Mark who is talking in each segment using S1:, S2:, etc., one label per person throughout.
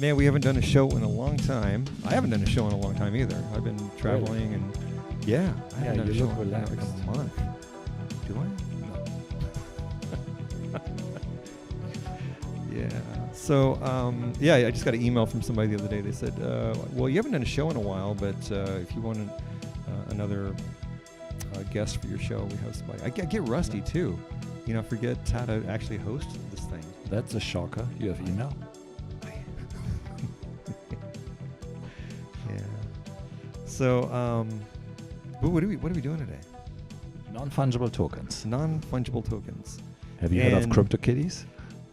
S1: Yeah, we haven't done a show in a long time. I haven't done a show in a long time either. I've been traveling and I haven't done a show in like a month. Do I? No. Yeah. So, I just got an email from somebody the other day. They said, well, you haven't done a show in a while, but if you want another guest for your show, we have somebody. I get rusty too. I forget how to actually host this thing.
S2: That's a shocker. You have email?
S1: Yeah. So, what are we doing today?
S2: Non-Fungible Tokens.
S1: Non-Fungible Tokens.
S2: Have you heard of CryptoKitties?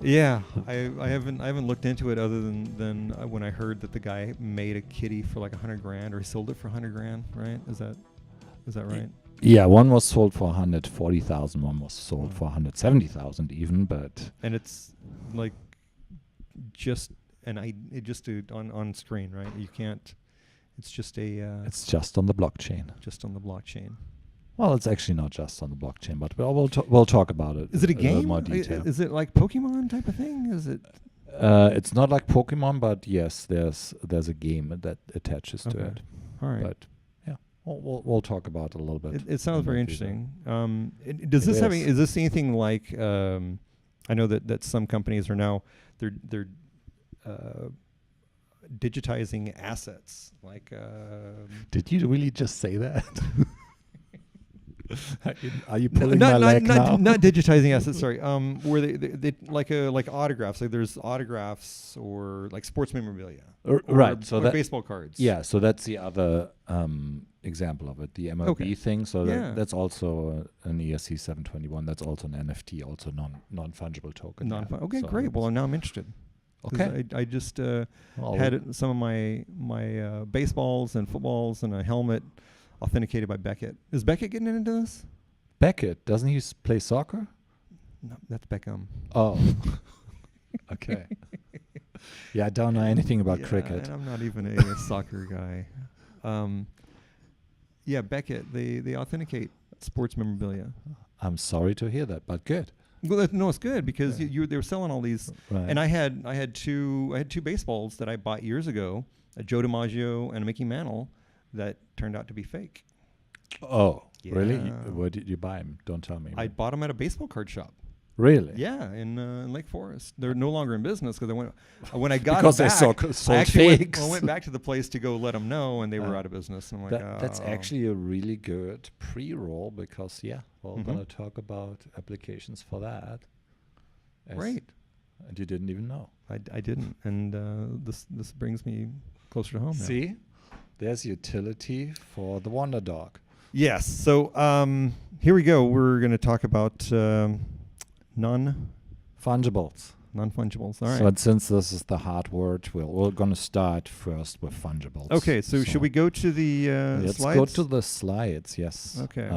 S1: Yeah, I haven't looked into it other than when I heard that the guy made a kitty for like $100,000 or he sold it for $100,000. Right? Is that right?
S2: Yeah, one was sold for 140,000. One was sold for 170,000 even, but
S1: and it's like just on screen, right? You can't. It's just a.
S2: It's just on the blockchain.
S1: Just on the blockchain.
S2: Well, it's actually not just on the blockchain, but we'll talk about it.
S1: Is it a game?
S2: In more detail.
S1: Is it like Pokemon type of thing? Is it?
S2: It's not like Pokemon, but yes, there's a game that attaches to it.
S1: All right.
S2: But yeah, we'll talk about it a little bit.
S1: It sounds very interesting. Is this anything like? I know that some companies are now they're digitizing assets. Like,
S2: did you really just say that? Are you pulling my leg now?
S1: Not digitizing assets. Sorry. Where they like autographs. Like there's autographs or like sports memorabilia.
S2: Right. So
S1: that baseball cards.
S2: Yeah. So that's the other example of it. The MLB thing. So that's also an ERC 721. That's also an NFT. Also non-fungible token.
S1: Okay. So great. Well, now I'm interested.
S2: Okay.
S1: I just had some of my baseballs and footballs and a helmet authenticated by Beckett. Is Beckett getting into this?
S2: Beckett? Doesn't he play soccer?
S1: No, that's Beckham.
S2: Oh. Okay. Yeah, I don't know anything about cricket.
S1: And I'm not even a soccer guy. Beckett, they authenticate sports memorabilia.
S2: I'm sorry to hear that, but good.
S1: Well, no, it's good because they were selling all these,
S2: right.
S1: And I had two baseballs that I bought years ago, a Joe DiMaggio and a Mickey Mantle, that turned out to be fake.
S2: Oh,
S1: yeah.
S2: Really? Where did you buy them? Don't tell me.
S1: I bought them at a baseball card shop.
S2: Really?
S1: Yeah, in Lake Forest. They're no longer in business because when I got
S2: because
S1: them back,
S2: they sold
S1: I actually
S2: fakes.
S1: went back to the place to go let them know, and they were out of business. And I'm like,
S2: that's actually a really good pre-roll because we're going to talk about applications for that.
S1: Right.
S2: And you didn't even know.
S1: I didn't, and this brings me closer to home now.
S2: See, there's utility for the Wonder Dog.
S1: Yes. So here we go. We're going to talk about
S2: non-fungibles.
S1: Non-fungibles. All right.
S2: So since this is the hard word, we're going to start first with fungibles.
S1: Okay. So should we go to the
S2: let's
S1: slides?
S2: go to the slides. Yes.
S1: Okay.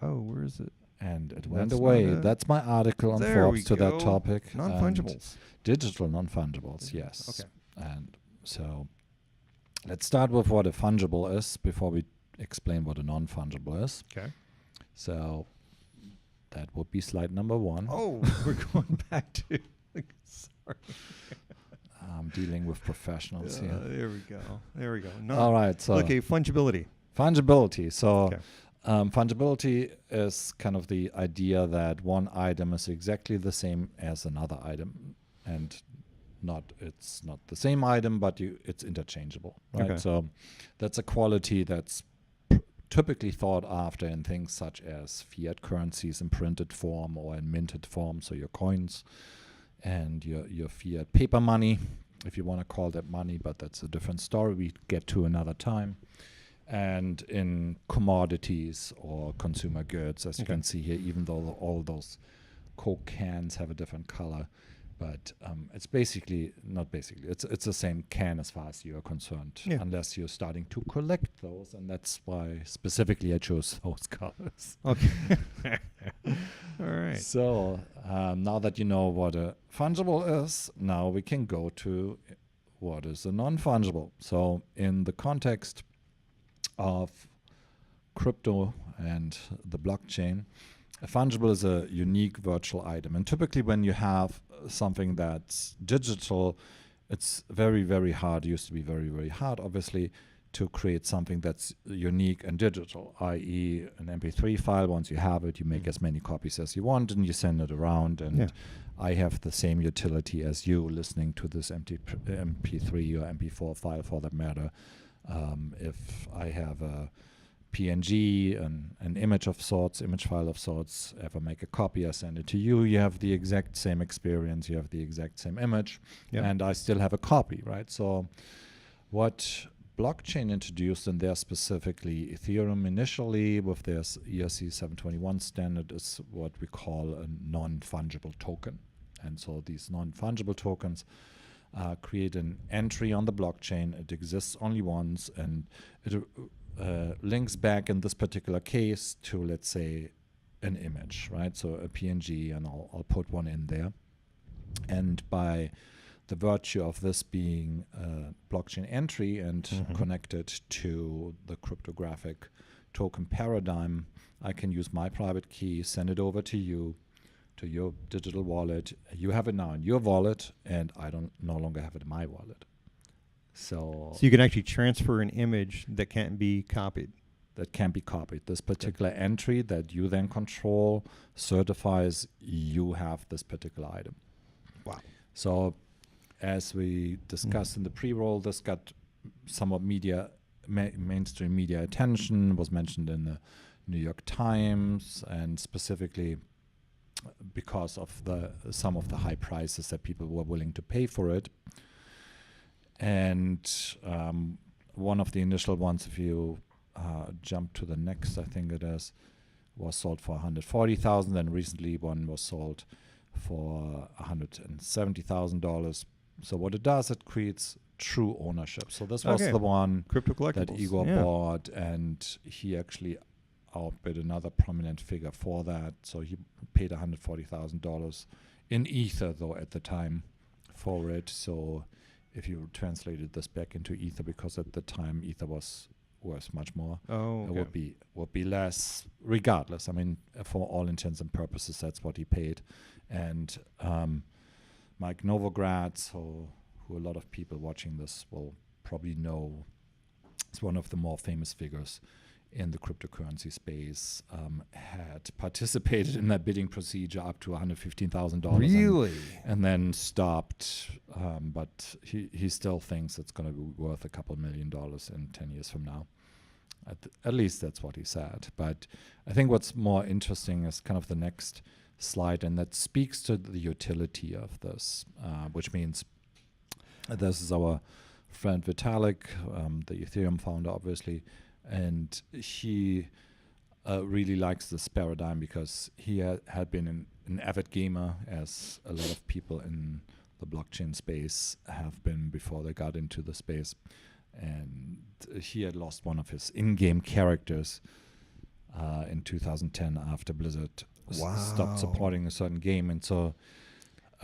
S1: Where is it?
S2: And it went away. That's my article on Forbes to that topic.
S1: Non-fungibles.
S2: Digital non-fungibles. Yes.
S1: Okay.
S2: And so let's start with what a fungible is before we explain what a non-fungible is.
S1: Okay.
S2: So that would be slide number 1.
S1: Oh, we're going back to. Sorry.
S2: I'm dealing with professionals here.
S1: There we go.
S2: All right. So
S1: fungibility.
S2: Fungibility. So fungibility is kind of the idea that one item is exactly the same as another item, and it's not the same item, but it's interchangeable, right?
S1: Okay.
S2: So that's a quality that's typically thought after in things such as fiat currencies in printed form or in minted form, so your coins and your fiat paper money, if you want to call that money, but that's a different story we get to another time. And in commodities or consumer goods, as you can see here, even though all those Coke cans have a different color, but it's it's the same can as far as you are concerned, unless you're starting to collect those, and that's why specifically I chose those colors.
S1: Okay. All right.
S2: So now that you know what a fungible is, now we can go to what is a non-fungible. So in the context of crypto and the blockchain, a fungible is a unique virtual item. And typically when you have something that's digital, it's very, very hard, used to be very, very hard, obviously, to create something that's unique and digital, i.e. an MP3 file. Once you have it, you make as many copies as you want and you send it around. And I have the same utility as you listening to this MP3 or MP4 file for that matter. If I have a PNG, an image of sorts, image file of sorts, if I make a copy, I send it to you, you have the exact same experience, you have the exact same image, and I still have a copy, right? So what blockchain introduced, and there specifically Ethereum initially with their ERC 721 standard, is what we call a non-fungible token. And so these non-fungible tokens create an entry on the blockchain. It exists only once, and it links back in this particular case to, let's say, an image, right? So a PNG, and I'll put one in there. And by the virtue of this being a blockchain entry and connected to the cryptographic token paradigm, I can use my private key, send it over to you, to your digital wallet. You have it now in your wallet, and I don't no longer have it in my wallet. So
S1: you can actually transfer an image that can't be copied.
S2: That can be copied. This particular entry that you then control certifies you have this particular item.
S1: Wow.
S2: So as we discussed in the pre-roll, this got somewhat mainstream media attention, was mentioned in the New York Times, and specifically because of some of the high prices that people were willing to pay for it. And one of the initial ones, if you jump to the next, I think it is, was sold for $140,000, and recently one was sold for $170,000. So what it does, it creates true ownership. So this was the one that Igor bought, and he actually outbid another prominent figure for that. So he paid $140,000 in Ether, though, at the time for it. So if you translated this back into Ether, because at the time Ether was worth much more, it would be less. Regardless, I mean, for all intents and purposes, that's what he paid. And Mike Novogratz, who a lot of people watching this will probably know, is one of the more famous figures in the cryptocurrency space, had participated in that bidding procedure up to $115,000.
S1: Really?
S2: And then stopped. But he still thinks it's going to be worth a couple $1 million in 10 years from now. At least that's what he said. But I think what's more interesting is kind of the next slide, and that speaks to the utility of this, which means this is our friend Vitalik, the Ethereum founder, obviously. And he really likes this paradigm because he had been an avid gamer, as a lot of people in the blockchain space have been before they got into the space. And he had lost one of his in-game characters in 2010 after Blizzard stopped supporting a certain game. And so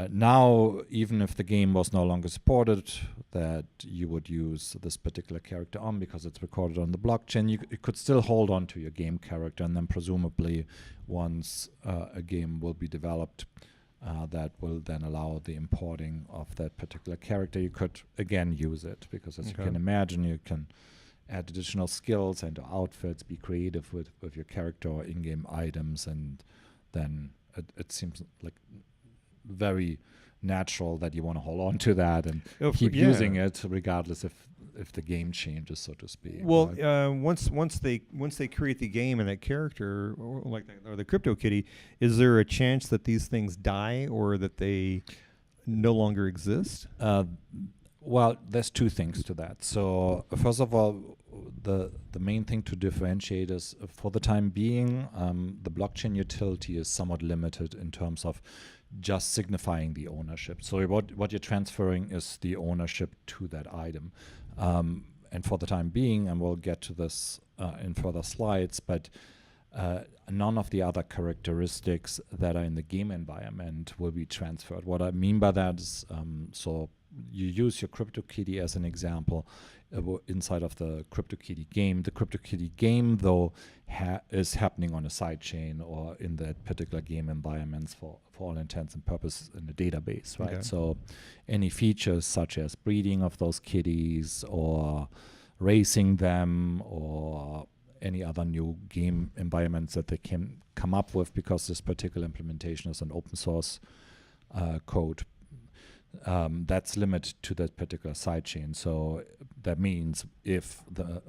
S2: now, even if the game was no longer supported, that you would use this particular character on because it's recorded on the blockchain, you could still hold on to your game character, and then presumably once a game will be developed that will then allow the importing of that particular character, you could again use it, because as you can imagine, you can add additional skills and outfits, be creative with your character or in-game items, and then it seems like very natural that you want to hold on to that and keep using it regardless if the game changes, so to speak.
S1: Well, right? Once they create the game and that character, or the CryptoKitty, is there a chance that these things die or that they no longer exist?
S2: Well, there's two things to that. So first of all, the main thing to differentiate is, for the time being, the blockchain utility is somewhat limited in terms of just signifying the ownership. So what you're transferring is the ownership to that item. And for the time being, and we'll get to this in further slides, but none of the other characteristics that are in the game environment will be transferred. What I mean by that is, so you use your CryptoKitty as an example inside of the CryptoKitty game. The CryptoKitty game, though, is happening on a sidechain or in that particular game environments for all intents and purposes in the database, right?
S1: Okay.
S2: So any features such as breeding of those kitties or racing them or any other new game environments that they can come up with, because this particular implementation is an open source code, that's limited to that particular sidechain. So that means if the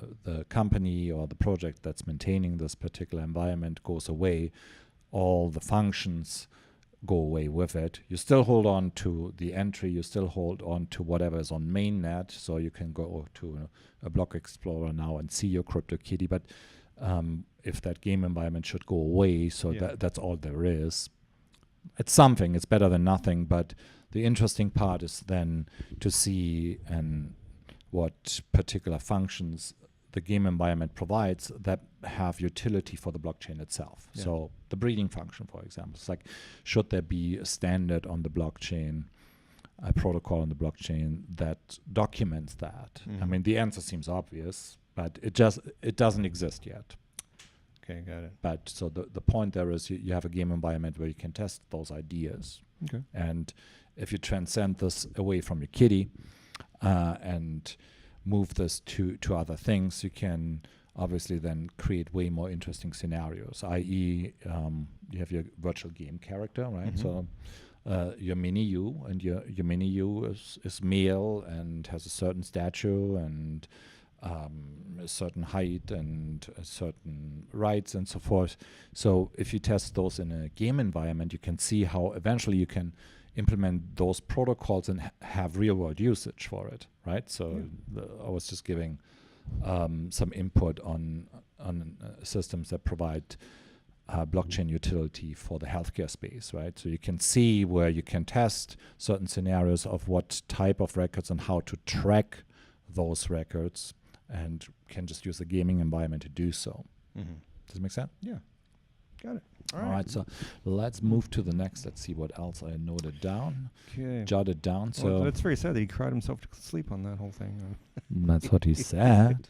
S2: company or the project that's maintaining this particular environment goes away, all the functions go away with it. You still hold on to the entry, you still hold on to whatever is on mainnet, so you can go to a block explorer now and see your CryptoKitty, but if that game environment should go away, so that's all there is. It's something, it's better than nothing, but the interesting part is then to see what particular functions the game environment provides that have utility for the blockchain itself. Yeah. So the breeding function, for example, it's like, should there be a standard on the blockchain, a protocol on the blockchain that documents that? I mean, the answer seems obvious, but it doesn't exist yet.
S1: Okay, got it.
S2: But so the point there is you have a game environment where you can test those ideas.
S1: Okay.
S2: And if you transcend this away from your kitty and move this to other things, you can obviously then create way more interesting scenarios, i.e. You have your virtual game character, right? So your mini you, and your mini you is male and has a certain stature and a certain height and a certain rights and so forth. So if you test those in a game environment, you can see how eventually you can implement those protocols and have real world usage for it, right? So I was just giving some input on systems that provide blockchain utility for the healthcare space, right? So you can see where you can test certain scenarios of what type of records and how to track those records, and can just use the gaming environment to do so. Does it make sense?
S1: Yeah. Got it.
S2: All right, so let's move to the next. Let's see what else I noted down. Okay. Jotted down. So
S1: that's very sad that he cried himself to sleep on that whole thing.
S2: That's what he said.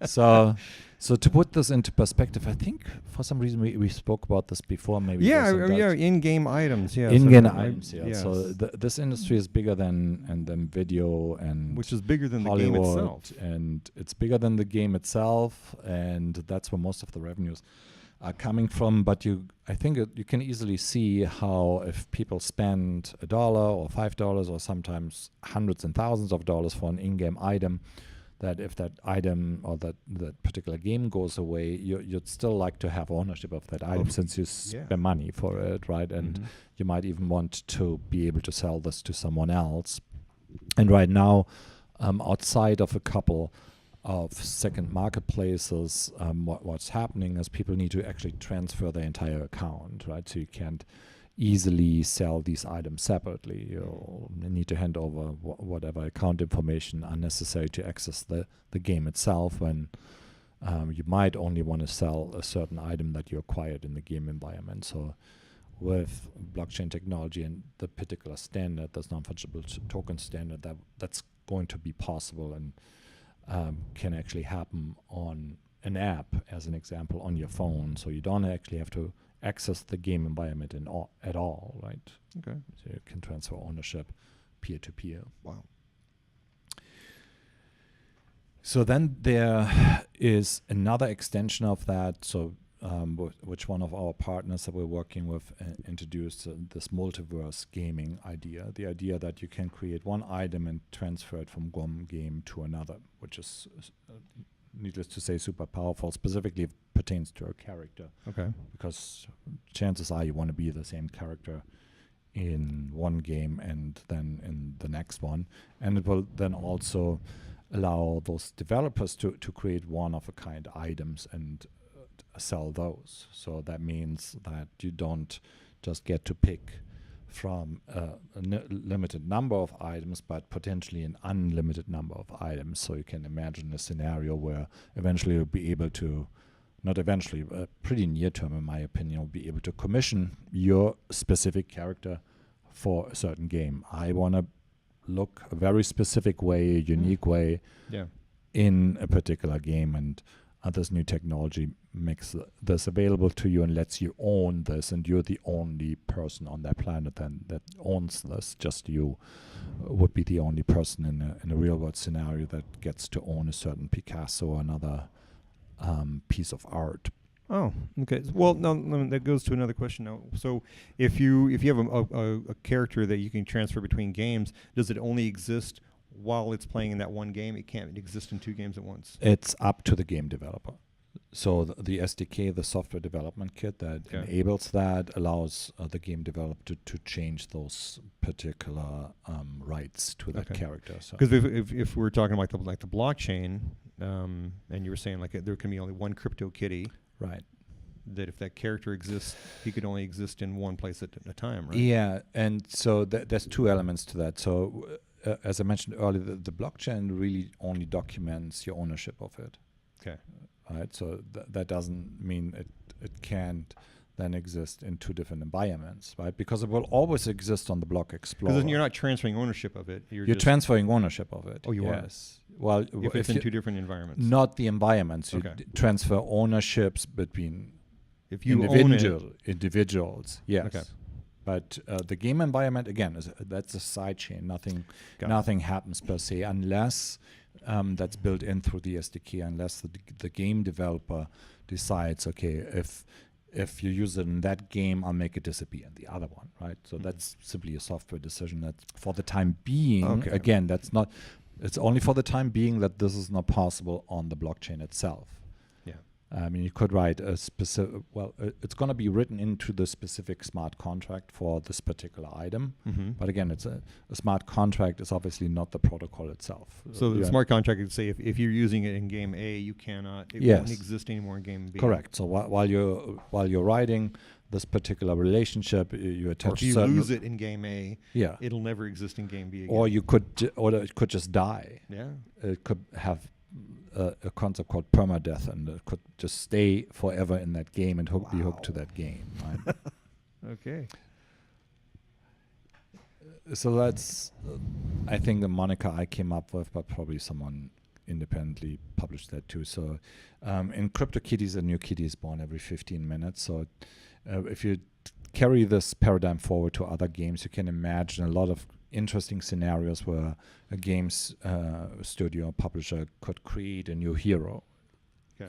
S2: So to put this into perspective, I think for some reason we spoke about this before. Maybe
S1: in-game items. Yeah,
S2: in-game items. Yeah. Yes. So this industry is bigger than video, and
S1: which is bigger than
S2: Hollywood,
S1: the game itself,
S2: and it's bigger than the game itself, and that's where most of the revenues are coming from. But I think you can easily see how if people spend $1 or $5 or sometimes hundreds and thousands of dollars for an in-game item, that if that item or that particular game goes away, you'd still like to have ownership of that item since you spend money for it, right? And you might even want to be able to sell this to someone else. And right now, outside of a couple of second marketplaces, what's happening is people need to actually transfer their entire account, right? So you can't easily sell these items separately. You need to hand over whatever account information are necessary to access the game itself, when you might only want to sell a certain item that you acquired in the game environment. So with blockchain technology and the particular standard, this non-fungible token standard, that's going to be possible and can actually happen on an app, as an example, on your phone. So you don't actually have to access the game environment at all, right?
S1: Okay.
S2: So you can transfer ownership peer-to-peer.
S1: Wow.
S2: So then there is another extension of that. So which one of our partners that we're working with introduced this multiverse gaming idea, the idea that you can create one item and transfer it from one game to another, which is, needless to say, super powerful. Specifically, it pertains to a character.
S1: Okay.
S2: Because chances are you want to be the same character in one game and then in the next one. And it will then also allow those developers to create one-of-a-kind items and sell those. So that means that you don't just get to pick from a limited number of items, but potentially an unlimited number of items. So you can imagine a scenario where eventually you'll be able to, not eventually, pretty near term in my opinion, you'll be able to commission your specific character for a certain game. I want to look a very specific way, a unique way
S1: Yeah.
S2: in a particular game, and this new technology makes this available to you and lets you own this, and you're the only person on that planet then that owns this. Just you would be the only person in a real world scenario that gets to own a certain Picasso or another piece of art.
S1: Oh, okay. Well, no, that goes to another question now. So, if you have a character that you can transfer between games, does it only exist while it's playing in that one game? It can't exist in two games at once.
S2: It's up to the game developer. So the SDK, the software development kit that enables that, allows the game developer to change those particular rights to that character.
S1: Because if we're talking about the blockchain, and you were saying like there can be only one CryptoKitty,
S2: right?
S1: That if that character exists, he could only exist in one place at a time, right?
S2: Yeah, and so there's two elements to that. So as I mentioned earlier, the blockchain really only documents your ownership of it.
S1: Okay.
S2: Right, so that doesn't mean it can't then exist in two different environments, right? Because it will always exist on the Block Explorer.
S1: Because you're not transferring ownership of it.
S2: You're transferring ownership of it.
S1: Oh, you are?
S2: Well,
S1: if it's in two different environments.
S2: Not the environments. You transfer ownerships between
S1: if you
S2: individuals. Yes. Okay. But the game environment, again, that's a side chain. Nothing happens per se unless that's built in through the SDK, unless the game developer decides, okay, if you use it in that game, I'll make it disappear in the other one, right? So that's simply a software decision that for the time being, again, it's only for the time being that this is not possible on the blockchain itself. I mean, you could write a specific, it's going to be written into the specific smart contract for this particular item. Mm-hmm. But again, it's a smart contract is obviously not the protocol itself.
S1: So the smart contract would say if you're using it in game A, you cannot, it won't exist anymore in game B.
S2: Correct. So while you're writing this particular relationship, you attach.
S1: Or if you lose it in game A, it'll never exist in game B again.
S2: Or it could just die.
S1: Yeah.
S2: It could have a concept called permadeath, and it could just stay forever in that game and be hooked to that game. Right?
S1: Okay.
S2: So that's, I think, the moniker I came up with, but probably someone independently published that too. So in CryptoKitties, a new kitty is born every 15 minutes. So if you carry this paradigm forward to other games, you can imagine a lot of interesting scenarios where a games studio or publisher could create a new hero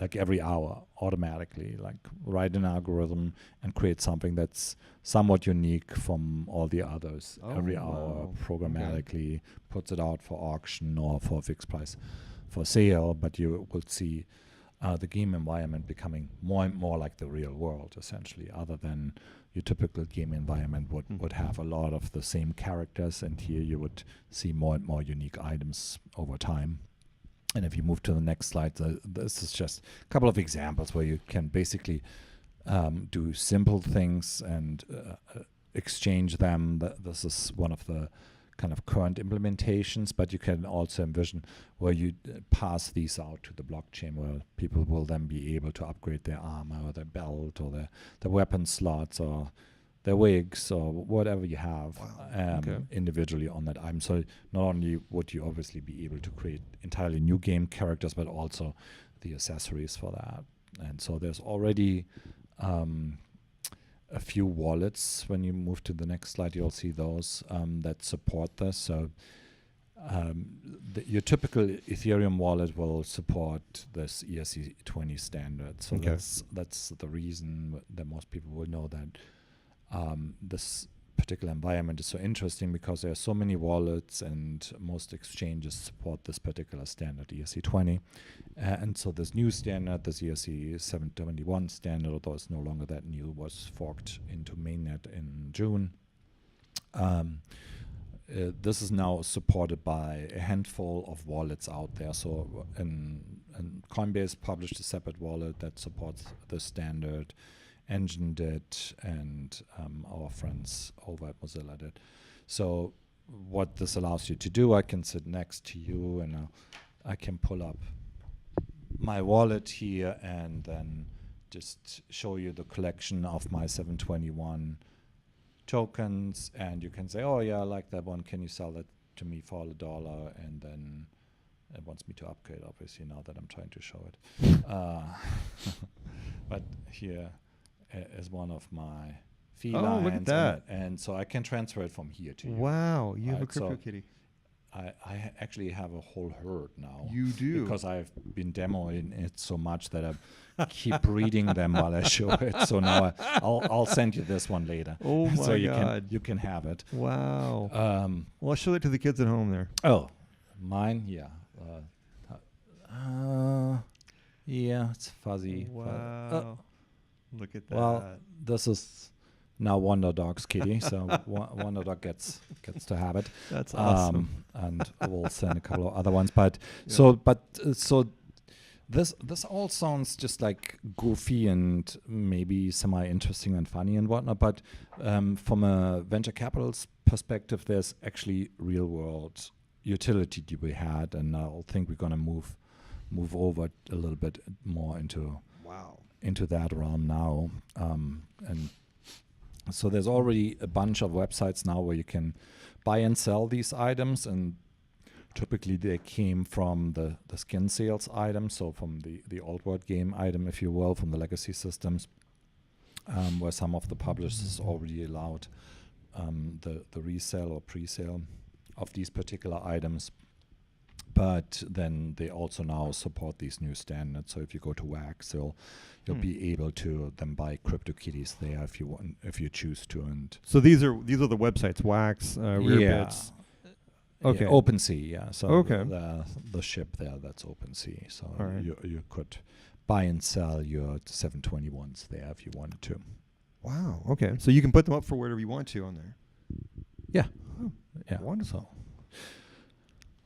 S2: like every hour automatically, like write an algorithm and create something that's somewhat unique from all the others every hour programmatically, puts it out for auction or for fixed price for sale. But you will see the game environment becoming more and more like the real world, essentially, other than your typical game environment would have a lot of the same characters, and here you would see more and more unique items over time. And if you move to the next slide, this is just a couple of examples where you can basically do simple things and exchange them. This is one of the kind of current implementations, but you can also envision where you pass these out to the blockchain, where people will then be able to upgrade their armor or their belt or their weapon slots or their wigs or whatever you have individually on that item. So not only would you obviously be able to create entirely new game characters, but also the accessories for that. And so there's already a few wallets. When you move to the next slide, you'll see those that support this. So your typical Ethereum wallet will support this ERC20 standard. So that's the reason that most people will know that this particular environment is so interesting, because there are so many wallets and most exchanges support this particular standard, ERC20. And so this new standard, this ERC 721 standard, although it's no longer that new, was forked into mainnet in June. This is now supported by a handful of wallets out there. So and Coinbase published a separate wallet that supports the standard. Engine did, and our friends over at Mozilla did. So what this allows you to do, I can sit next to you and I can pull up my wallet here and then just show you the collection of my 721 tokens, and you can say, oh yeah, I like that one, can you sell that to me for $1, and then it wants me to upgrade, obviously, now that I'm trying to show it. But here is one of my felines.
S1: look at that.
S2: And so I can transfer it from here to you.
S1: Wow, you have a
S2: Right, so
S1: CryptoKitty.
S2: I actually have a whole herd now.
S1: You do.
S2: Because I've been demoing it so much that I keep reading them while I show it. So now I'll send you this one later.
S1: Oh my
S2: so
S1: God.
S2: you can have it.
S1: Wow. Well, I'll show it to the kids at home there.
S2: Oh, mine, yeah. Yeah, it's fuzzy.
S1: Wow. Look at that.
S2: Well, this is now Wonder Dog's kitty, so Wonder Dog gets to have it.
S1: That's awesome.
S2: And we'll send a couple of other ones. But
S1: Yeah.
S2: so this all sounds just like goofy and maybe semi-interesting and funny and whatnot. But from a venture capital's perspective, there's actually real-world utility to be had, and I think we're gonna move over a little bit more into that realm now. And so there's already a bunch of websites now where you can buy and sell these items, and typically they came from the skin sales item, so from the old world game item, if you will, from the legacy systems, where some of the publishers already allowed the resale or pre-sale of these particular items. But then they also now support these new standards. So if you go to Wax, you'll be able to then buy CryptoKitties there if you want, if you choose to. And
S1: So these are the websites, Wax, Rearbits. Okay.
S2: Yeah, OpenSea, yeah. So
S1: Okay.
S2: the ship there, that's OpenSea. So
S1: All right.
S2: you could buy and sell your 721s there if you wanted to.
S1: Wow. Okay. So you can put them up for whatever you want to on there.
S2: Yeah.
S1: Oh,
S2: Yeah.
S1: wonderful.
S2: So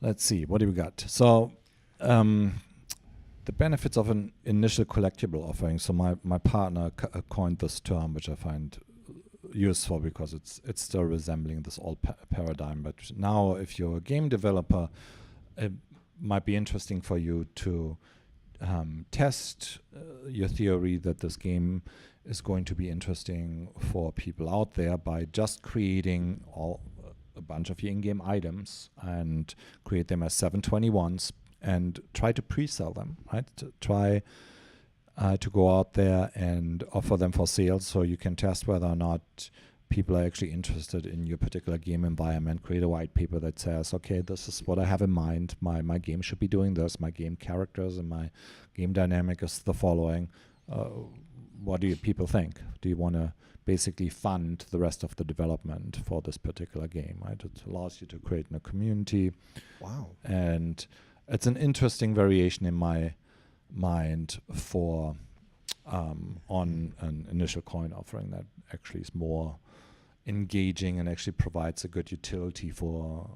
S2: let's see, what do we got? So the benefits of an initial collectible offering. So my partner coined this term, which I find useful because it's still resembling this old paradigm. But now, if you're a game developer, it might be interesting for you to test your theory that this game is going to be interesting for people out there by just creating a bunch of your in-game items and create them as 721s and try to pre-sell them, right? Try to go out there and offer them for sale so you can test whether or not people are actually interested in your particular game environment. Create a white paper that says, okay, this is what I have in mind. My game should be doing this. My game characters and my game dynamic is the following. What do you people think? Do you want to basically fund the rest of the development for this particular game, right? It allows you to create a community.
S1: Wow.
S2: And it's an interesting variation in my mind for on an initial coin offering that actually is more engaging and actually provides a good utility for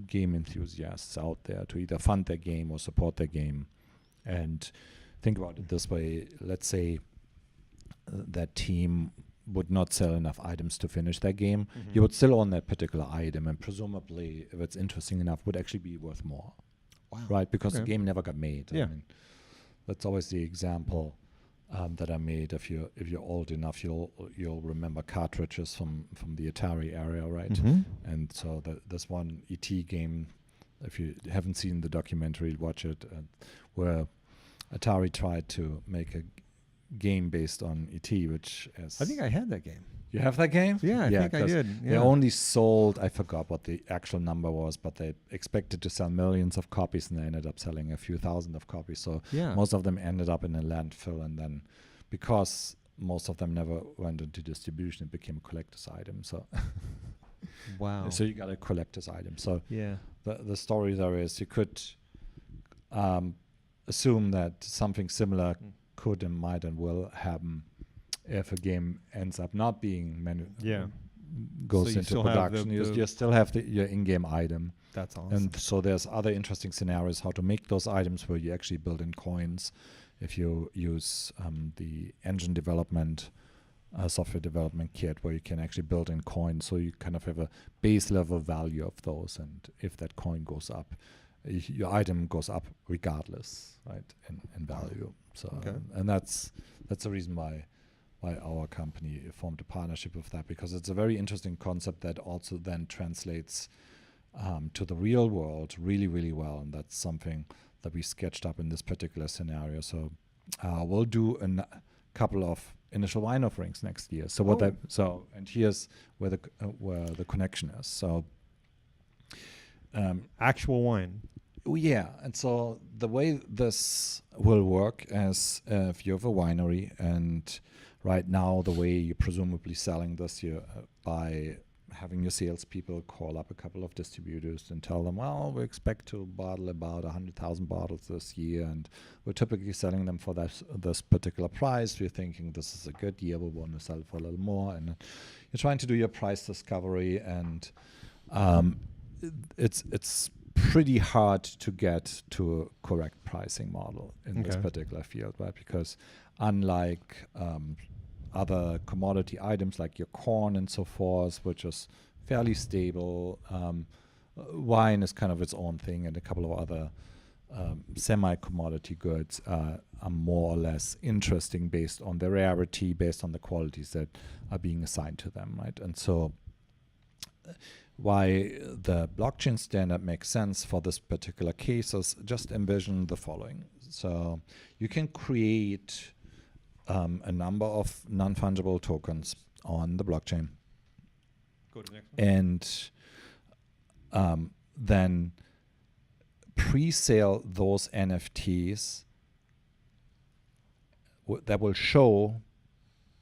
S2: game enthusiasts out there to either fund their game or support their game. And think about it this way. Let's say that team would not sell enough items to finish their game.
S1: Mm-hmm.
S2: You would still own that particular item, and presumably, if it's interesting enough, would actually be worth more.
S1: Wow.
S2: Right? Because the
S1: Okay.
S2: game never got made.
S1: Yeah.
S2: I mean, that's always the example that I made. If you're old enough, you'll remember cartridges from the Atari era, right?
S1: Mm-hmm.
S2: And so this one ET game, if you haven't seen the documentary, watch it, where Atari tried to make a game based on ET, which is...
S1: I think I had that game.
S2: You have that game?
S1: Yeah, I think I
S2: 'cause
S1: did.
S2: They
S1: Yeah.
S2: only sold, I forgot what the actual number was, but they expected to sell millions of copies, and they ended up selling a few thousand of copies. So
S1: Yeah.
S2: most of them ended up in a landfill, and then because most of them never went into distribution, it became a collector's item. So
S1: Wow.
S2: so you got a collector's item. So
S1: Yeah.
S2: the story there is you could assume that something similar could and might and will happen if a game ends up not being goes
S1: So you
S2: into
S1: still have
S2: production.
S1: the-
S2: You still have your in-game item.
S1: That's awesome.
S2: And so there's other interesting scenarios how to make those items where you actually build in coins. If you use the engine development, software development kit, where you can actually build in coins, so you kind of have a base level value of those. And if that coin goes up, your item goes up regardless, right, in value. So
S1: Okay.
S2: and that's the reason why our company formed a partnership with that, because it's a very interesting concept that also then translates to the real world really, really well. And that's something that we sketched up in this particular scenario. So we'll do a couple of initial wine offerings next year. So and here's where the connection is. So
S1: actual wine.
S2: yeah, and so the way this will work is if you have a winery, and right now the way you're presumably selling this, you by having your salespeople call up a couple of distributors and tell them, well, we expect to bottle about 100,000 bottles this year, and we're typically selling them for this particular price. We're thinking this is a good year, we want to sell it for a little more, and you're trying to do your price discovery, and it's pretty hard to get to a correct pricing model in this particular field, right? Because unlike other commodity items like your corn and so forth, which is fairly stable, wine is kind of its own thing, and a couple of other semi-commodity goods are more or less interesting based on the rarity, based on the qualities that are being assigned to them, right? And so why the blockchain standard makes sense for this particular case is just envision the following. So you can create a number of non-fungible tokens on the blockchain.
S1: Go to the next one.
S2: And then pre-sale those NFTs that will show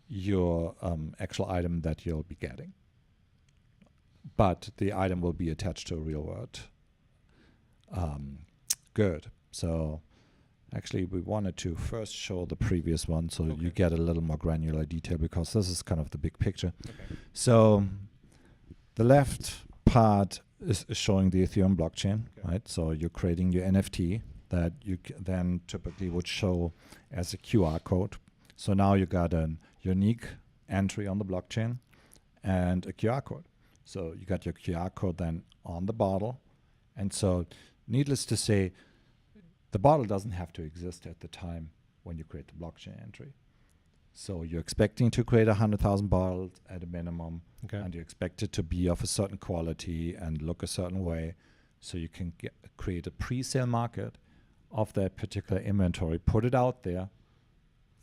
S2: your actual item that you'll be getting. But the item will be attached to a real world good. So actually we wanted to first show the previous one so you get a little more granular detail, because this is kind of the big picture. So the left part is showing the Ethereum blockchain, right? So you're creating your NFT that you then typically would show as a QR code. So now you got a unique entry on the blockchain and a QR code. So you got your QR code then on the bottle. And so needless to say, the bottle doesn't have to exist at the time when you create the blockchain entry. So you're expecting to create 100,000 bottles at a minimum, and you expect it to be of a certain quality and look a certain way. So you can create a pre-sale market of that particular inventory, put it out there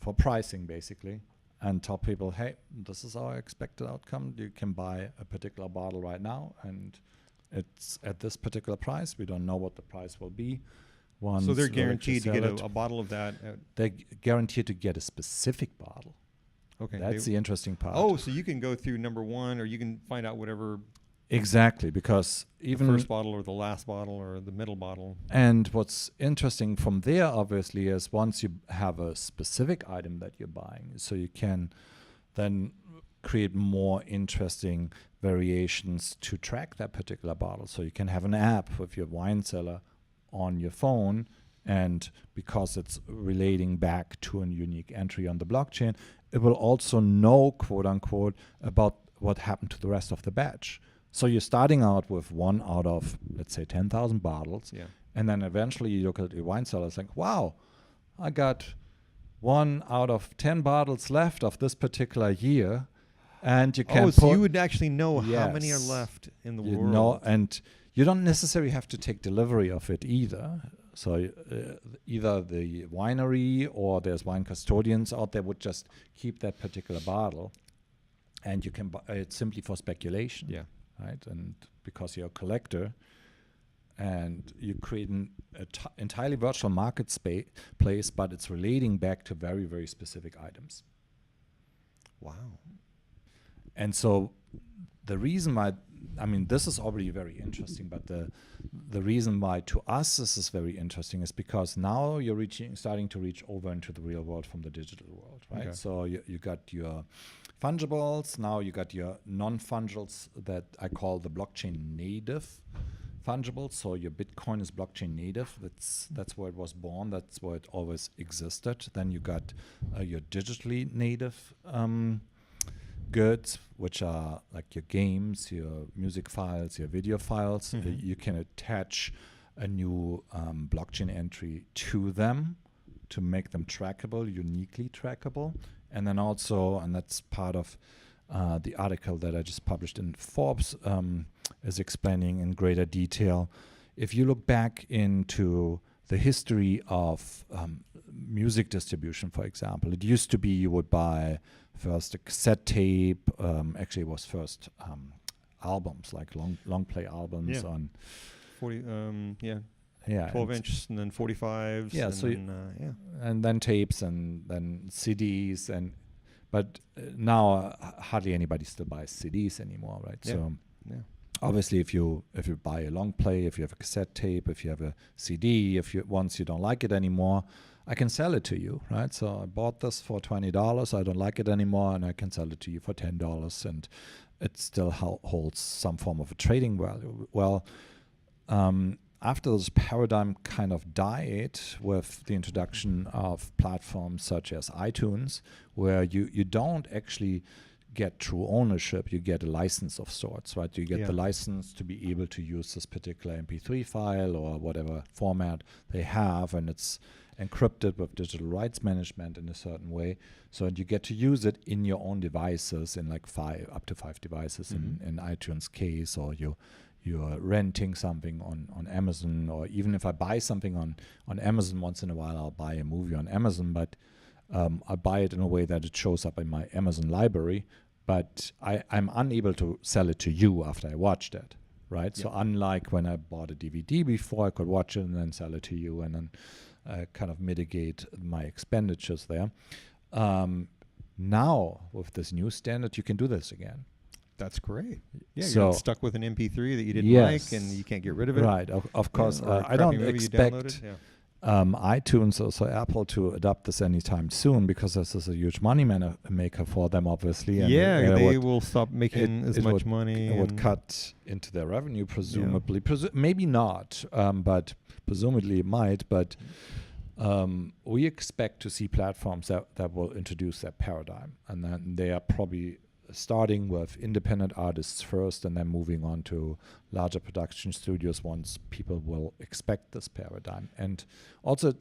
S2: for pricing basically, and tell people, hey, this is our expected outcome. You can buy a particular bottle right now, and it's at this particular price. We don't know what the price will be.
S1: So they're guaranteed to get a bottle of that?
S2: They're guaranteed to get a specific bottle.
S1: Okay.
S2: That's the interesting part.
S1: Oh, so you can go through number one, or you can find out whatever.
S2: Exactly, because even
S1: the first bottle or the last bottle or the middle bottle.
S2: And what's interesting from there, obviously, is once you have a specific item that you're buying, so you can then create more interesting variations to track that particular bottle. So you can have an app with your wine cellar on your phone, and because it's relating back to a unique entry on the blockchain, it will also know, quote unquote, about what happened to the rest of the batch. So you're starting out with 1 out of, let's say, 10,000 bottles. And then eventually you look at your wine cellar and think, wow, I got 1 out of 10 bottles left of this particular year. And you can
S1: so you would actually know how many are left in the world.
S2: Know, and you don't necessarily have to take delivery of it either. So either the winery or there's wine custodians out there would just keep that particular bottle, and you can buy it simply for speculation. Right, and because you're a collector, and you create an entirely virtual market place, but it's relating back to very, very specific items.
S1: Wow.
S2: And so the reason why, I mean, this is already very interesting, but the reason why to us this is very interesting is because now you're starting to reach over into the real world from the digital world, right? So you got your fungibles, now you got your non-fungibles that I call the blockchain native fungibles. So your Bitcoin is blockchain native. That's where it was born. That's where it always existed. Then you got your digitally native goods, which are like your games, your music files, your video files. You can attach a new blockchain entry to them to make them trackable, uniquely trackable. And then also, and that's part of The article that I just published in Forbes is explaining in greater detail. If you look back into the history of music distribution, for example, it used to be you would buy first a cassette tape. Actually, it was first albums, like long play albums on
S1: 40,
S2: yeah,
S1: 12 inch and then 45s.
S2: Yeah,
S1: and
S2: so
S1: then,
S2: and then tapes and then CDs but now hardly anybody still buys CDs anymore, right?
S1: Yeah.
S2: So
S1: yeah.
S2: obviously, if you buy a long play, if you have a cassette tape, if you have a CD, once you don't like it anymore, I can sell it to you, right? So I bought this for $20. I don't like it anymore, and I can sell it to you for $10, and it still holds some form of a trading value. Well, after this paradigm kind of died with the introduction of platforms such as iTunes, where you don't actually get true ownership, you get a license of sorts, right? You get the license to be able to use this particular MP3 file or whatever format they have, and it's encrypted with digital rights management in a certain way, so you get to use it in your own devices, in like up to five devices in iTunes case, or you're renting something on Amazon, or even if I buy something on Amazon once in a while, I'll buy a movie on Amazon, but I buy it in a way that it shows up in my Amazon library, but I'm unable to sell it to you after I watched it, right? Yep. So unlike when I bought a DVD before, I could watch it and then sell it to you and then kind of mitigate my expenditures there. Now, with this new standard, you can do this again.
S1: That's great. Yeah,
S2: so
S1: you're not stuck with an MP3 that you didn't like and you can't get rid of it.
S2: Right, of course. I don't expect iTunes or so Apple to adopt this anytime soon, because this is a huge money maker for them, obviously. And
S1: they will stop making as much money.
S2: It would cut into their revenue, presumably. Maybe not, but presumably it might. But we expect to see platforms that will introduce that paradigm. And then they are probably starting with independent artists first and then moving on to larger production studios once people will expect this paradigm. And also,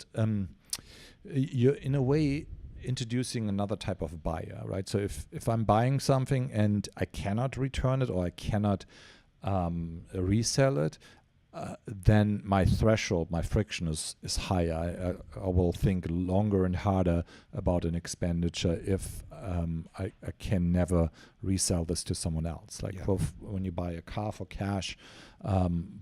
S2: you're in a way introducing another type of buyer, right? So if I'm buying something and I cannot return it or I cannot resell it, then my threshold, my friction is higher. I will think longer and harder about an expenditure if I can never resell this to someone else. Like when you buy a car for cash,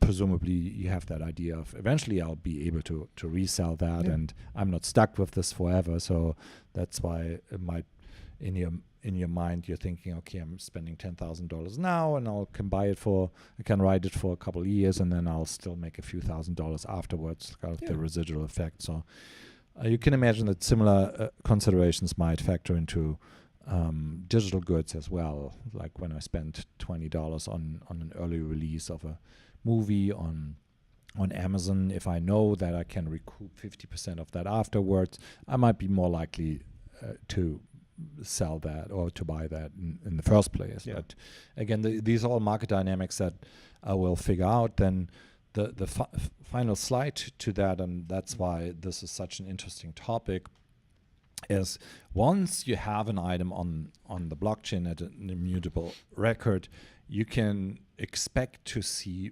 S2: presumably you have that idea of eventually I'll be able to resell that, and I'm not stuck with this forever. So that's why it might, in your mind, you're thinking, okay, I'm spending $10,000 now, and I can ride it for a couple of years, and then I'll still make a few $1,000s afterwards, kind of the residual effect. So you can imagine that similar considerations might factor into digital goods as well. Like when I spend $20 on an early release of a movie on Amazon, if I know that I can recoup 50% of that afterwards, I might be more likely to sell that or to buy that in the first place. But again, these are all market dynamics that I will figure out. Then the final slide to that, and that's why this is such an interesting topic, is once you have an item on the blockchain at an immutable record, you can expect to see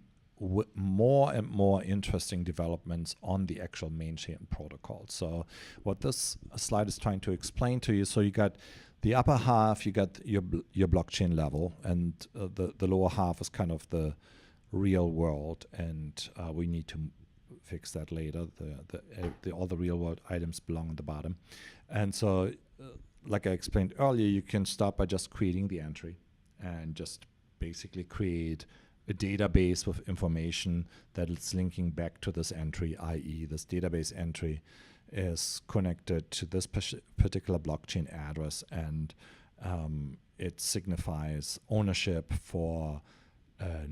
S2: more and more interesting developments on the actual main chain protocol. So what this slide is trying to explain to you, so you got the upper half, you got your blockchain level, and the lower half is kind of the real world, and we need to fix that later. All the real world items belong on the bottom. And so like I explained earlier, you can start by just creating the entry and just basically create a database with information that it's linking back to this entry, i.e. this database entry is connected to this particular blockchain address, and it signifies ownership for a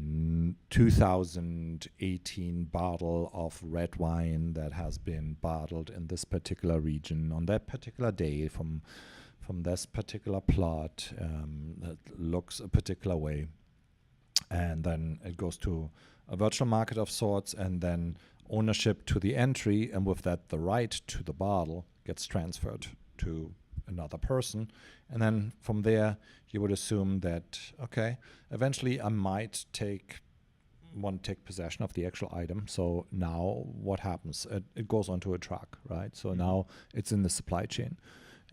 S2: 2018 bottle of red wine that has been bottled in this particular region on that particular day from this particular plot that looks a particular way. And then it goes to a virtual market of sorts, and then ownership to the entry, and with that the right to the bottle gets transferred to another person. And then from there, you would assume that, okay, eventually I might want to take possession of the actual item. So now what happens? It goes onto a truck, right? So now it's in the supply chain.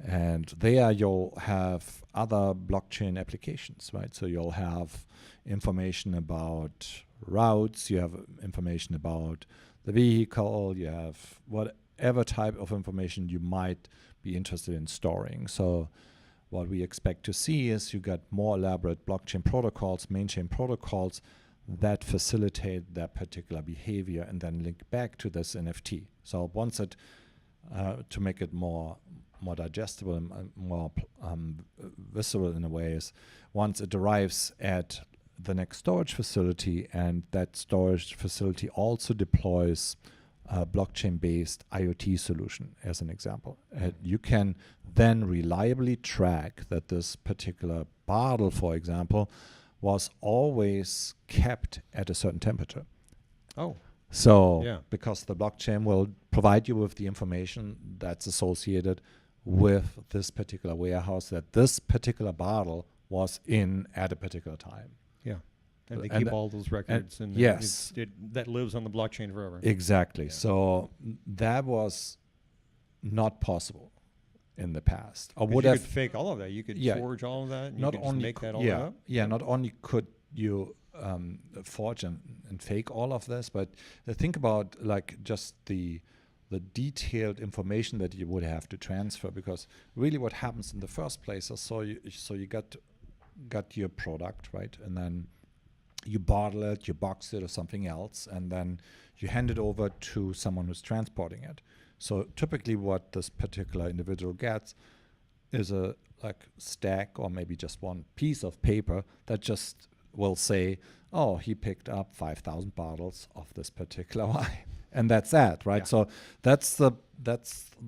S2: And there you'll have other blockchain applications, right? So you'll have information about routes, you have information about the vehicle, you have whatever type of information you might be interested in storing. So what we expect to see is you got more elaborate blockchain protocols, main chain protocols that facilitate that particular behavior and then link back to this NFT. So once it, to make it more digestible and more visceral in a way, is once it arrives at the next storage facility, and that storage facility also deploys a blockchain-based IoT solution, as an example. You can then reliably track that this particular bottle, for example, was always kept at a certain temperature.
S1: Oh.
S2: So because the blockchain will provide you with the information that's associated with this particular warehouse, that this particular bottle was in at a particular time.
S1: Yeah. And they keep all those records. And
S2: yes.
S1: That lives on the blockchain forever.
S2: Exactly.
S1: Yeah.
S2: So that was not possible in the past. Or would
S1: you
S2: have
S1: could fake all of that. You could forge all of that. And
S2: not
S1: you could
S2: only
S1: just make that all up.
S2: Yeah, not only could you forge and fake all of this, but think about like just the detailed information that you would have to transfer, because really what happens in the first place is so you got your product, right, and then you bottle it, you box it or something else, and then you hand it over to someone who's transporting it. So typically what this particular individual gets is a stack or maybe just one piece of paper that just will say, oh, he picked up 5,000 bottles of this particular wine. And that's that, right? Yeah. So that's the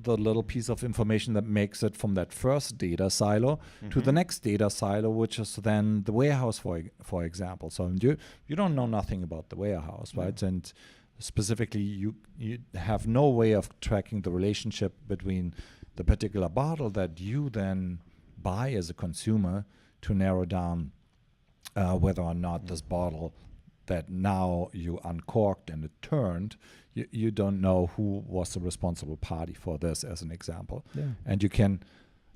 S2: little piece of information that makes it from that first data silo to the next data silo, which is then the warehouse, for example. So you don't know nothing about the warehouse, right? And specifically, you have no way of tracking the relationship between the particular bottle that you then buy as a consumer to narrow down whether or not this bottle that now you uncorked and it turned, you don't know who was the responsible party for this, as an example. Yeah. And you can,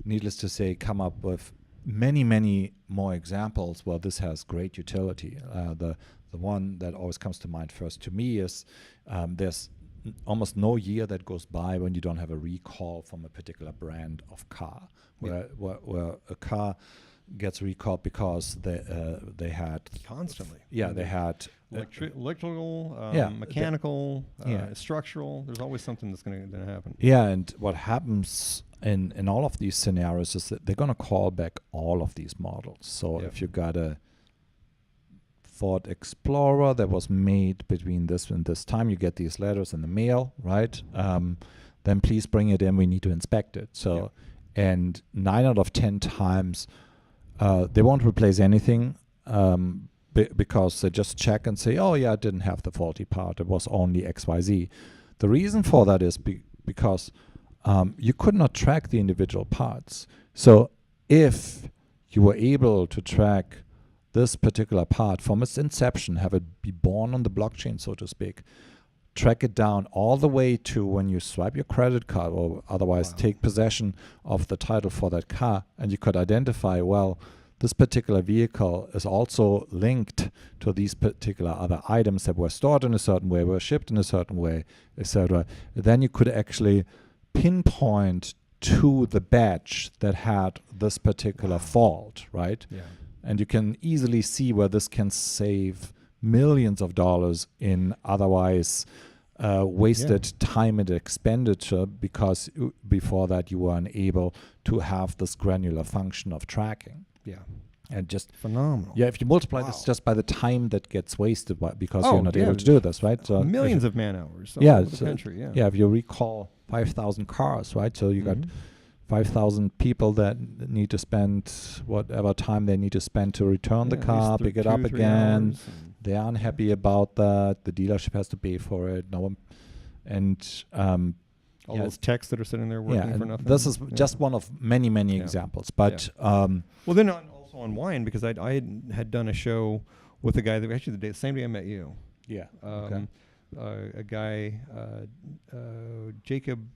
S2: needless to say, come up with many, many more examples where this has great utility. The one that always comes to mind first to me is there's almost no year that goes by when you don't have a recall from a particular brand of car, where a car gets recalled because they had
S1: constantly.
S2: Yeah, they had
S1: electrical, mechanical, structural. There's always something that's going to happen.
S2: Yeah, and what happens in all of these scenarios is that they're going to call back all of these models. So if you got a Ford Explorer that was made between this and this time, you get these letters in the mail, right? Then please bring it in. We need to inspect it. So, and 9 out of 10 times. They won't replace anything because they just check and say, oh, yeah, it didn't have the faulty part. It was only XYZ. The reason for that is because you could not track the individual parts. So if you were able to track this particular part from its inception, have it be born on the blockchain, so to speak, track it down all the way to when you swipe your credit card or otherwise take possession of the title for that car, and you could identify, well, this particular vehicle is also linked to these particular other items that were stored in a certain way, were shipped in a certain way, etc. Then you could actually pinpoint to the batch that had this particular fault, right? Yeah. And you can easily see where this can save millions of dollars in otherwise wasted time and expenditure, because before that you were unable to have this granular function of tracking. Yeah. And just
S1: phenomenal.
S2: Yeah, if you multiply this just by the time that gets wasted because you're not able to do this, right? So
S1: millions of man hours all over the country,
S2: Yeah, if you recall 5,000 cars, right? So you got 5,000 people that need to spend whatever time they need to spend to return the car, pick it up again. They are unhappy about that. The dealership has to pay for it. No one, and
S1: All those texts that are sitting there working for nothing.
S2: This is just one of many examples. But
S1: well, then also on wine, because I had done a show with a guy that actually the same day I met you.
S2: Yeah.
S1: A guy, Jacob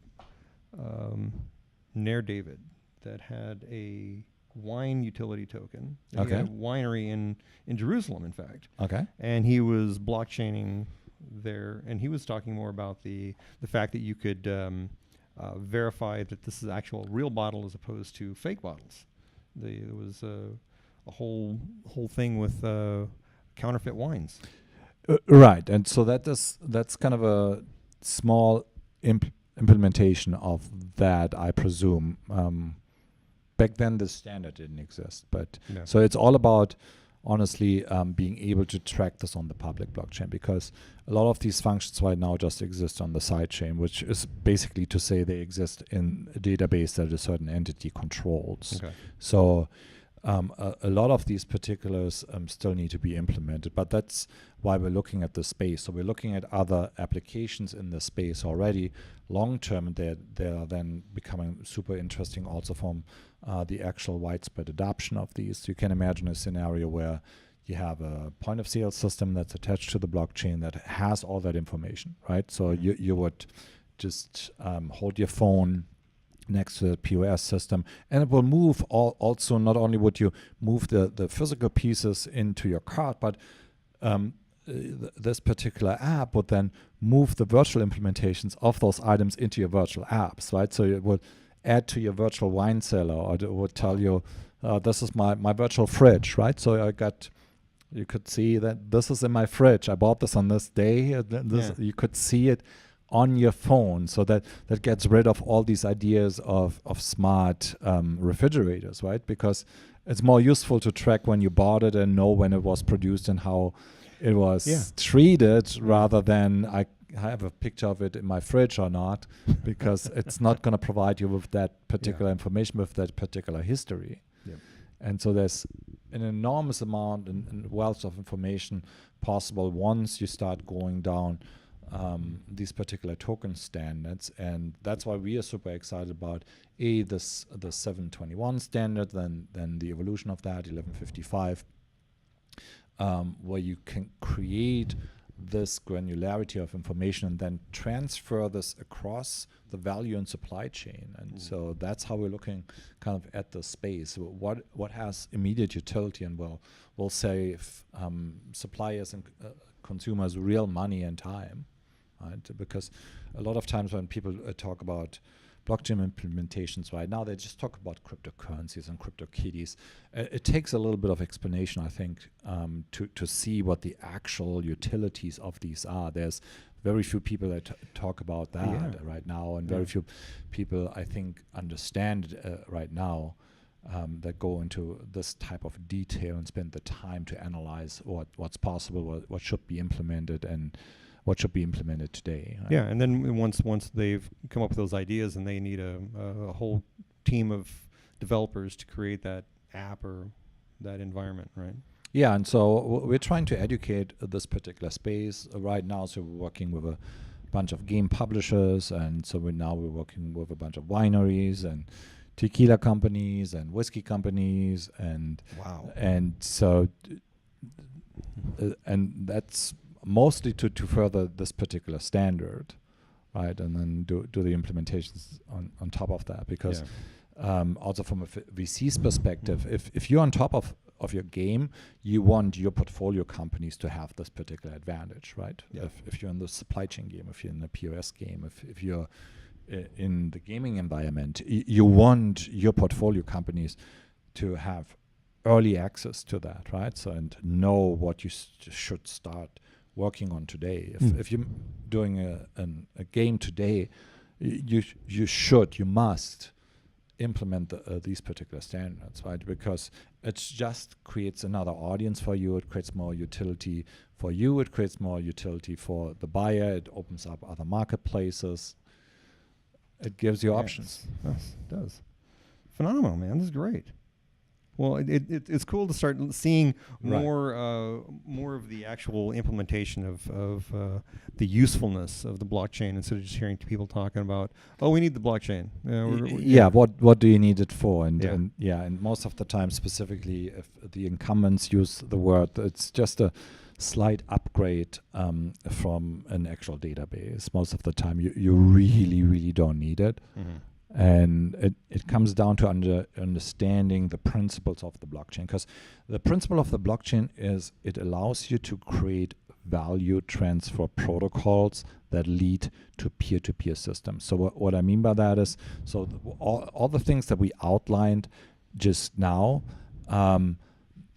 S1: Nair David, that had a wine utility token. He had a winery in Jerusalem, in fact.
S2: Okay.
S1: And he was blockchaining there, and he was talking more about the fact that you could verify that this is actual real bottle as opposed to fake bottles. There was a whole thing with counterfeit wines.
S2: Right, and so that's kind of a small implementation of that, I presume. Back then, the standard didn't exist, but so it's all about, honestly, being able to track this on the public blockchain, because a lot of these functions right now just exist on the sidechain, which is basically to say they exist in a database that a certain entity controls. Okay. So a lot of these particulars still need to be implemented, but that's why we're looking at the space. So we're looking at other applications in the space already. Long term, they are then becoming super interesting also from the actual widespread adoption of these. You can imagine a scenario where you have a point of sale system that's attached to the blockchain that has all that information, right? So you would just hold your phone next to the POS system, and it will move also. Not only would you move the physical pieces into your cart, but this particular app would then move the virtual implementations of those items into your virtual apps, right? So it would add to your virtual wine cellar, or it would tell you, this is my virtual fridge, right? So you could see that this is in my fridge. I bought this on this day. You could see it on your phone. So that gets rid of all these ideas of smart refrigerators, right? Because it's more useful to track when you bought it and know when it was produced and how it was treated, rather than I have a picture of it in my fridge or not, because it's not going to provide you with that particular information, with that particular history. And so there's an enormous amount and wealth of information possible once you start going down these particular token standards. And that's why we are super excited about the 721 standard, then the evolution of that, 1155, where you can create this granularity of information and then transfer this across the value and supply chain. And so that's how we're looking kind of at the space. What has immediate utility and will save suppliers and consumers real money and time, right? Because a lot of times when people talk about blockchain implementations right now, they just talk about cryptocurrencies and CryptoKitties. It takes a little bit of explanation, I think, to see what the actual utilities of these are. There's very few people that talk about that right now, and very few people, I think, understand right now that go into this type of detail and spend the time to analyze what's possible, what should be implemented, and what should be implemented today. Right?
S1: Yeah, and then once they've come up with those ideas, and they need a whole team of developers to create that app or that environment, right?
S2: Yeah, and so we're trying to educate this particular space right now. So we're working with a bunch of game publishers, and so we're working with a bunch of wineries and tequila companies and whiskey companies, and and so and that's mostly to further this particular standard, right? And then do the implementations on top of that, because also from a VC's perspective, if you're on top of your game, you want your portfolio companies to have this particular advantage, right? If you're in the supply chain game, if you're in the POS game, if you're in the gaming environment, you want your portfolio companies to have early access to that, right? So, and know what you should start working on today. If you're doing a game today, you must implement these particular standards, right? Because it just creates another audience for you. It creates more utility for you. It creates more utility for the buyer. It opens up other marketplaces. It gives you options.
S1: Yes, it does. Phenomenal, man. This is great. Well, it's cool to start seeing
S2: Right.
S1: more of the actual implementation of the usefulness of the blockchain instead of just hearing people talking about, oh, we need the blockchain.
S2: What do you need it for? And
S1: Yeah.
S2: and most of the time, specifically if the incumbents use the word, it's just a slight upgrade from an actual database. Most of the time, you really don't need it.
S1: Mm-hmm.
S2: And it comes down to understanding the principles of the blockchain, because the principle of the blockchain is it allows you to create value transfer protocols that lead to peer-to-peer systems. So what I mean by that is, so all the things that we outlined just now,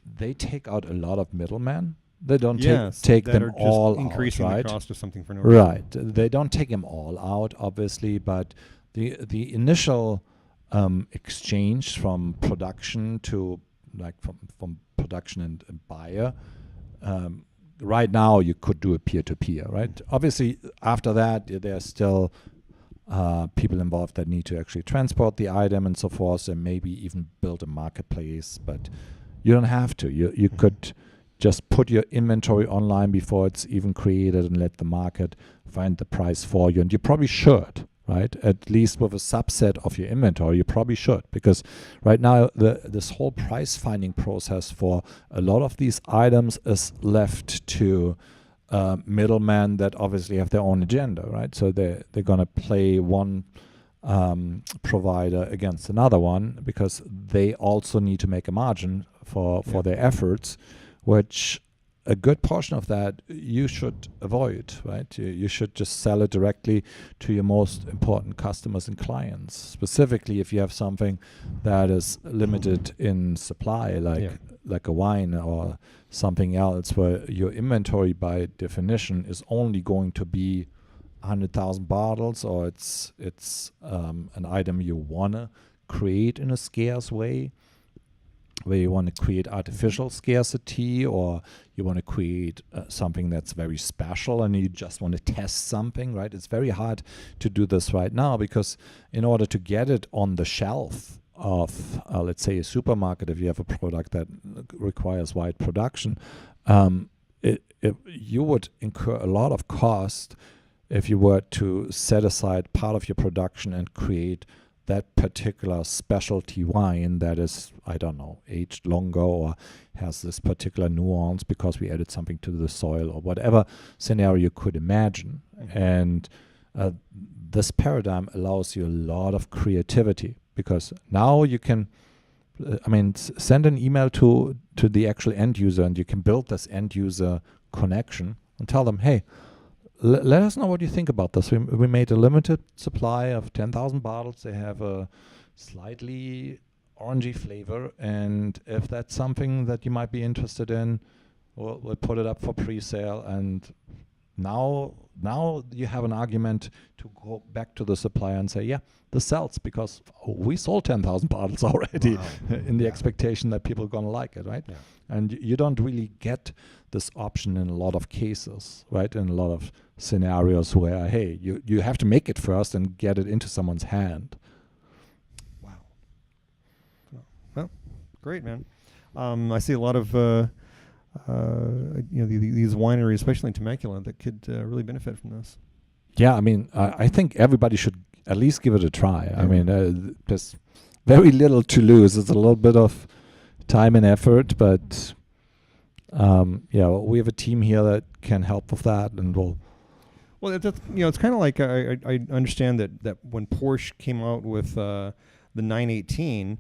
S2: they take out a lot of middlemen. They don't take them all out,
S1: increasing
S2: right?
S1: the cost of something for no reason.
S2: Right. They don't take them all out, obviously, but the initial exchange from production to from production and buyer, right now you could do a peer-to-peer, right? Obviously, after that, there's still people involved that need to actually transport the item and so forth, and maybe even build a marketplace, but you don't have to. You could just put your inventory online before it's even created and let the market find the price for you. And you probably should, right? At least with a subset of your inventory, you probably should. Because right now, this whole price finding process for a lot of these items is left to middlemen that obviously have their own agenda, right? So they're going to play one provider against another one because they also need to make a margin for their efforts, which a good portion of that you should avoid, right? You should just sell it directly to your most important customers and clients. Specifically, if you have something that is limited in supply, like a wine or something else, where your inventory by definition is only going to be 100,000 bottles, or it's an item you wanna create in a scarce way, where you want to create artificial scarcity, or you want to create something that's very special and you just want to test something, right? It's very hard to do this right now, because in order to get it on the shelf of, let's say, a supermarket, if you have a product that requires wide production, you would incur a lot of cost if you were to set aside part of your production and create that particular specialty wine that is, I don't know, aged longer or has this particular nuance because we added something to the soil, or whatever scenario you could imagine. Mm-hmm. And this paradigm allows you a lot of creativity, because now you can, send an email to the actual end user, and you can build this end user connection and tell them, hey, let us know what you think about this. We made a limited supply of 10,000 bottles. They have a slightly orangey flavor, and if that's something that you might be interested in, we'll put it up for pre-sale. And now you have an argument to go back to the supplier and say, yeah, this sells because we sold 10,000 bottles already. Wow. In the expectation that people are going to like it, right? Yeah. And you don't really get this option in a lot of cases, right? In a lot of scenarios where, hey, you have to make it first and get it into someone's hand.
S1: Wow. Well, great, man. I see a lot of these wineries, especially in Temecula, that could really benefit from this.
S2: Yeah, I think everybody should at least give it a try. Yeah. There's very little to lose. It's a little bit of time and effort, but we have a team here that can help with that, and
S1: Well, it's kind of like I understand that when Porsche came out with the 918,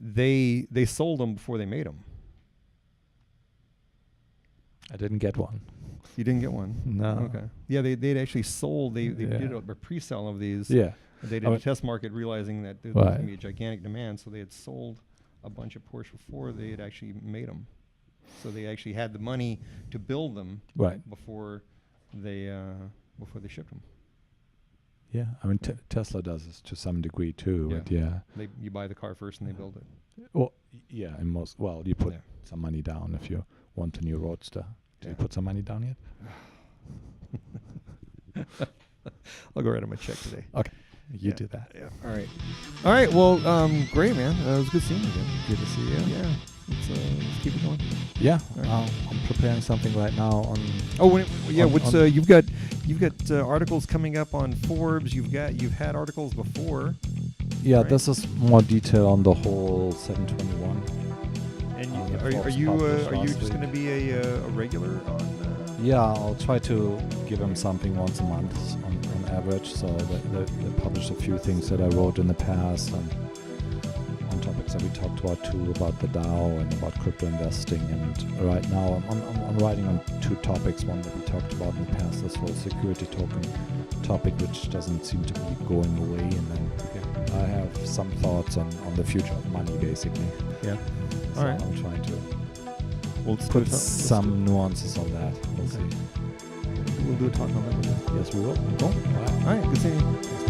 S1: they sold them before they made them.
S2: I didn't get one.
S1: You didn't get one?
S2: No.
S1: Okay. Yeah, they'd actually sold. They did a pre-sale of these.
S2: Yeah.
S1: They did a test market, realizing that there was going to be a gigantic demand, so they had sold a bunch of Porsche before they had actually made them. So they actually had the money to build them before they shipped them.
S2: Yeah, Tesla does this to some degree too.
S1: Yeah.
S2: But yeah,
S1: you buy the car first and they build it.
S2: Well, yeah, and you put some money down if you want a new Roadster. Did you put some money down yet?
S1: I'll go write him a check today.
S2: Okay. You do that.
S1: Yeah. All right. Well, great, man. It was good seeing you again.
S2: Good to see you.
S1: Yeah. Let's keep it going.
S2: Yeah.
S1: Right.
S2: I'm preparing something right now on.
S1: Oh, you've got articles coming up on Forbes. You've had articles before.
S2: Yeah,
S1: right?
S2: this is more detail on the whole 721.
S1: And are you just going to be a regular on?
S2: Yeah, I'll try to give them something once a month on average. So they publish a few things that I wrote in the past and on topics that we talked about too, about the DAO and about crypto investing. And right now I'm writing on 2 topics. One that we talked about in the past, this whole security token topic, which doesn't seem to be going away. And then I have some thoughts on the future of money, basically.
S1: Yeah.
S2: So
S1: All right.
S2: I'm trying to
S1: We'll
S2: put some nuances on that. We'll see.
S1: We'll do a talk on that.
S2: Yes, we will.
S1: Cool.
S2: All right.
S1: All right. Good seeing you.